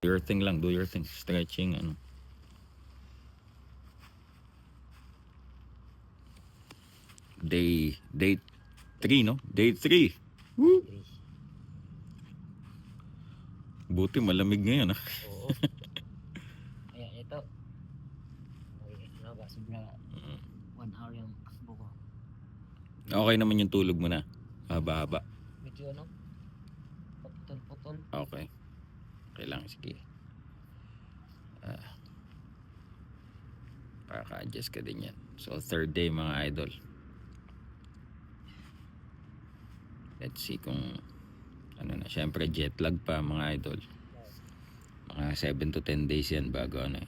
your thing lang, do your thing. Stretching, ano. Day 3, no? Day 3. Woo! Buti malamig ngayon, ah. Oo. Kaya ito. Ano ba, sobra 1 hour yung takbo ko. Okay naman yung tulog mo na. Haba-haba. Medyo ano, paputol-putol. Okay. Okay lang, sige. Kaka-adjust ka din yan. So, third day mga idol. Let's see kung ano na. Siyempre, jet lag pa mga idol. Mga 7 to 10 days yan bago ano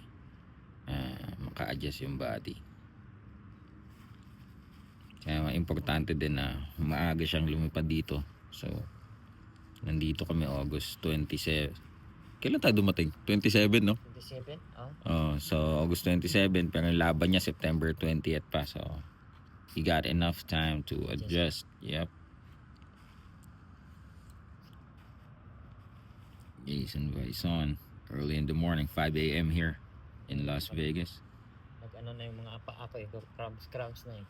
maka-adjust yung body. Kaya importante din na maaga siyang lumipad dito. So, nandito kami August 27. Kailan tayo dumating? 27, no? 27? So August 27, pero yung laban niya September 20th pa. So he got enough time to adjust. Yep. Jason Vison, early in the morning, 5 a.m. here in Las Vegas. Nag-ano na yung mga apa-apa eh, crumbs na eh.